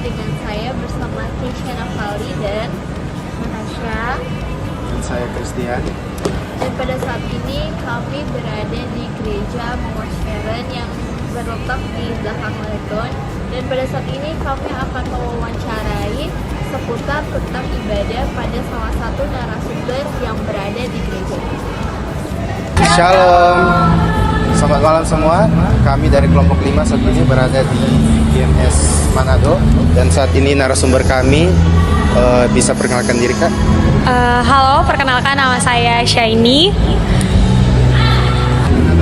dengan saya bersama Keisha Nafali dan Natasha. Dan saya Christian. Dan pada saat ini kami berada di gereja Mount Sharon yang berletak di belakang Legon. Dan pada saat ini kami akan mewawancarai seputar tentang ibadah pada salah satu narasumber yang berada di gereja. Shalom. Selamat malam semua. Kami dari kelompok 5 saat ini berada di GMS Manado. Dan saat ini narasumber kami bisa perkenalkan diri, Kak. Halo, perkenalkan nama saya Shaini.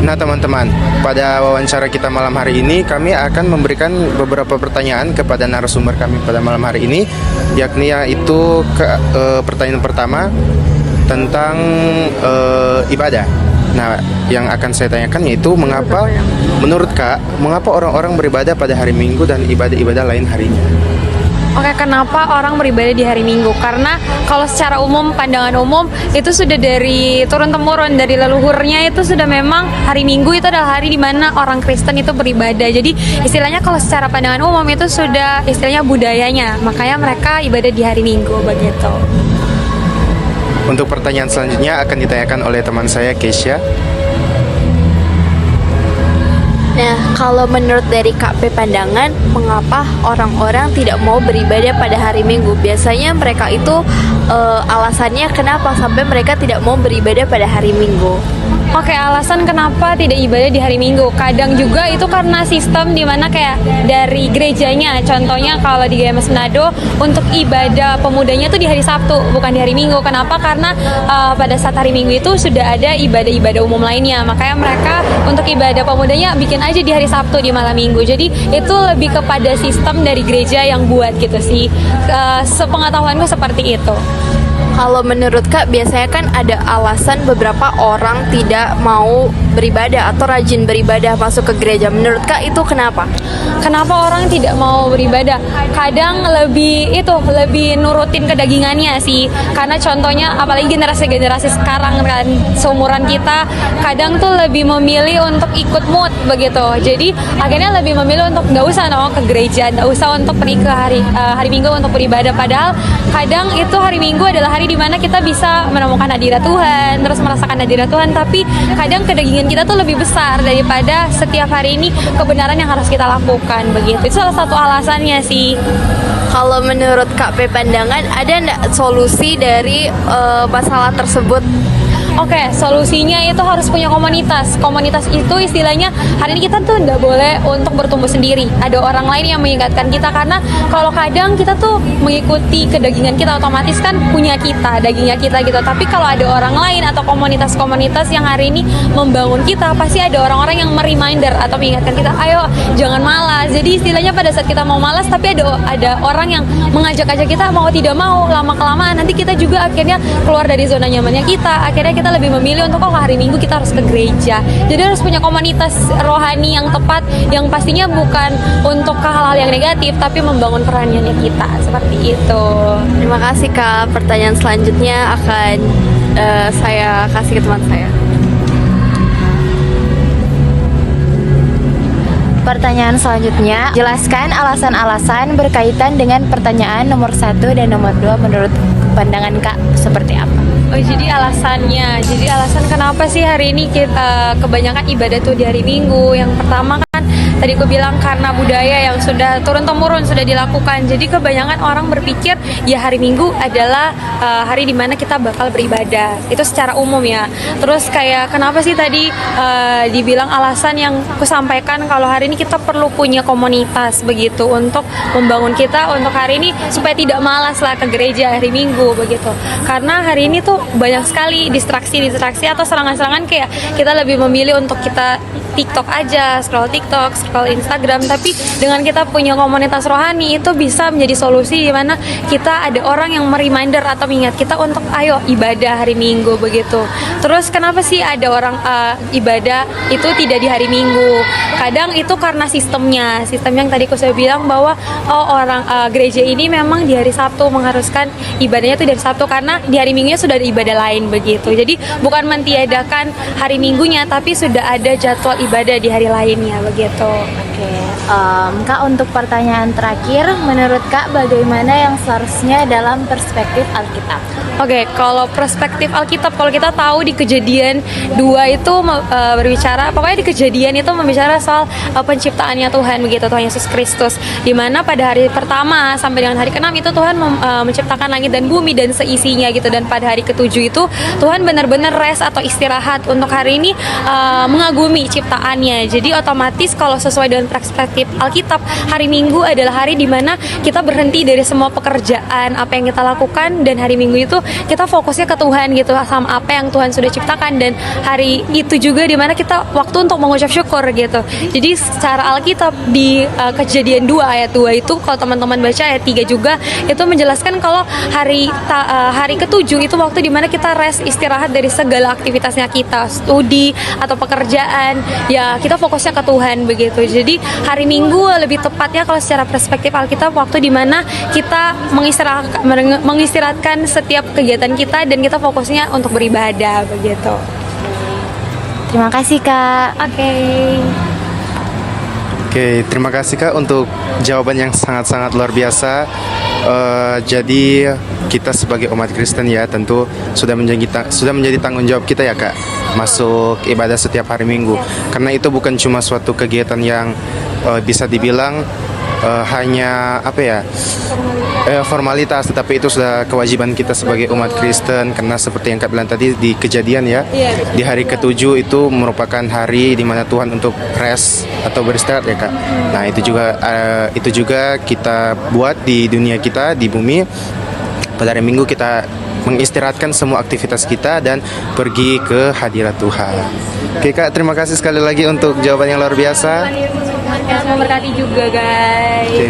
Nah teman-teman, pada wawancara kita malam hari ini kami akan memberikan beberapa pertanyaan kepada narasumber kami pada malam hari ini, yakni yaitu pertanyaan pertama tentang ibadah. Nah, yang akan saya tanyakan yaitu menurut Kak, mengapa orang-orang beribadah pada hari Minggu dan ibadah-ibadah lain harinya? Oke, kenapa orang beribadah di hari Minggu? Karena kalau secara umum, pandangan umum itu sudah dari turun-temurun, dari leluhurnya itu sudah memang hari Minggu itu adalah hari di mana orang Kristen itu beribadah. Jadi istilahnya kalau secara pandangan umum itu sudah istilahnya budayanya, makanya mereka ibadah di hari Minggu begitu. Untuk pertanyaan selanjutnya akan ditanyakan oleh teman saya Keisha. Nah, kalau menurut dari KP pandangan, mengapa orang-orang tidak mau beribadah pada hari Minggu? Biasanya mereka itu alasannya kenapa sampai mereka tidak mau beribadah pada hari Minggu? Oke, alasan kenapa tidak ibadah di hari Minggu. Kadang juga itu karena sistem dimana kayak dari gerejanya. Contohnya kalau di GMS Manado untuk ibadah pemudanya itu di hari Sabtu, bukan di hari Minggu. Kenapa? Karena pada saat hari Minggu itu sudah ada ibadah-ibadah umum lainnya. Makanya mereka untuk ibadah pemudanya bikin aja di hari Sabtu di malam Minggu. Jadi itu lebih kepada sistem dari gereja yang buat gitu sih. Sepengetahuanku seperti itu. Kalau menurut Kak, biasanya kan ada alasan beberapa orang tidak mau beribadah atau rajin beribadah masuk ke gereja. Menurut Kak itu kenapa? Kenapa orang tidak mau beribadah? Kadang lebih nurutin kedagingannya sih. Karena contohnya apalagi generasi-generasi sekarang kan seumuran kita, kadang tuh lebih memilih untuk ikut mood begitu. Jadi akhirnya lebih memilih untuk nggak usah ke gereja, nggak usah untuk pergi ke hari Minggu untuk beribadah. Padahal kadang itu hari Minggu adalah hari di mana kita bisa menemukan hadirat Tuhan, terus merasakan hadirat Tuhan. Tapi kadang kedagingan kita tuh lebih besar daripada setiap hari ini kebenaran yang harus kita lakukan begitu. Itu salah satu alasannya sih. Kalau menurut KP pandangan, ada nggak solusi dari masalah tersebut? Oke, solusinya itu harus punya komunitas. Komunitas itu istilahnya hari ini kita tuh nggak boleh untuk bertumbuh sendiri. Ada orang lain yang mengingatkan kita, karena kalau kadang kita tuh mengikuti kedagingan kita, otomatis kan punya kita, dagingnya kita gitu. Tapi kalau ada orang lain atau komunitas-komunitas yang hari ini membangun kita, pasti ada orang-orang yang mereminder atau mengingatkan kita, ayo jangan malas. Jadi istilahnya pada saat kita mau malas, tapi ada orang yang mengajak-ajak kita, mau tidak mau, lama-kelamaan nanti kita juga akhirnya keluar dari zona nyamannya kita. Akhirnya kita lebih memilih untuk hari Minggu kita harus ke gereja. Jadi harus punya komunitas rohani yang tepat, yang pastinya bukan untuk hal-hal yang negatif, tapi membangun kerohaniannya kita, seperti itu. Terima kasih Kak. Pertanyaan selanjutnya akan saya kasih ke teman saya. Pertanyaan selanjutnya, jelaskan alasan-alasan berkaitan dengan pertanyaan nomor 1 dan nomor 2 menurut pandangan Kak seperti apa? Oh, jadi alasan kenapa sih hari ini kita kebanyakan ibadah tuh di hari Minggu? Yang pertama kan tadi aku bilang karena budaya yang sudah turun-temurun sudah dilakukan. Jadi kebanyakan orang berpikir ya hari Minggu adalah hari dimana kita bakal beribadah. Itu secara umum ya. Terus kayak kenapa sih tadi dibilang alasan yang aku sampaikan kalau hari ini kita perlu punya komunitas begitu untuk membangun kita untuk hari ini supaya tidak malas lah ke gereja hari Minggu begitu. Karena hari ini tuh banyak sekali distraksi atau serangan-serangan, kayak kita lebih memilih untuk kita TikTok aja, scroll TikTok, scroll Instagram. Tapi dengan kita punya komunitas rohani itu bisa menjadi solusi di mana kita ada orang yang mereminder atau mengingat kita untuk ayo ibadah hari Minggu begitu. Terus kenapa sih ada orang ibadah itu tidak di hari Minggu? Kadang itu karena sistem yang tadi aku sudah bilang bahwa orang gereja ini memang di hari Sabtu mengharuskan ibadahnya itu dari Sabtu, karena di hari Minggunya sudah ada ibadah lain begitu. Jadi bukan mentiadakan hari Minggunya, tapi sudah ada jadwal ibadah di hari lainnya begitu. Oke, Kak, untuk pertanyaan terakhir, menurut Kak bagaimana yang seharusnya dalam perspektif Alkitab? Oke, kalau perspektif Alkitab, kalau kita tahu di Kejadian 2 itu berbicara, pokoknya di Kejadian itu membicara soal penciptaannya Tuhan, begitu, Tuhan Yesus Kristus. Dimana pada hari pertama sampai dengan hari ke-6 itu Tuhan menciptakan langit dan bumi dan seisinya gitu. Dan pada hari ke-7 itu Tuhan benar-benar rest atau istirahat untuk hari ini mengagumi ciptaannya. Jadi otomatis kalau sesuai dengan perspektif Alkitab, hari Minggu adalah hari dimana kita berhenti dari semua pekerjaan apa yang kita lakukan, dan hari Minggu itu kita fokusnya ke Tuhan gitu, sama apa yang Tuhan sudah ciptakan. Dan hari itu juga dimana kita waktu untuk mengucap syukur gitu. Jadi secara Alkitab di Kejadian 2 ayat 2 itu, kalau teman-teman baca ayat 3 juga, itu menjelaskan kalau hari ke-7 itu waktu dimana kita rest, istirahat dari segala aktivitasnya kita, studi atau pekerjaan, ya kita fokusnya ke Tuhan begitu. Jadi hari Minggu lebih tepatnya kalau secara perspektif Alkitab, waktu dimana kita mengistirahatkan setiap kegiatan kita dan kita fokusnya untuk beribadah begitu. Terima kasih Kak. Oke, terima kasih Kak untuk jawaban yang sangat-sangat luar biasa. Jadi kita sebagai umat Kristen ya tentu sudah menjadi tanggung jawab kita ya Kak, masuk ibadah setiap hari Minggu. Karena itu bukan cuma suatu kegiatan yang bisa dibilang hanya formalitas, tetapi itu sudah kewajiban kita sebagai umat Kristen. Karena seperti yang Kak bilang tadi di Kejadian ya, di hari ke-7 itu merupakan hari di mana Tuhan untuk rest atau beristirahat ya Kak. Nah itu juga kita buat di dunia kita, di bumi. Pada hari Minggu kita mengistirahatkan semua aktivitas kita dan pergi ke hadirat Tuhan. Oke Kak, terima kasih sekali lagi untuk jawaban yang luar biasa. Semoga memberkati juga guys. Oke.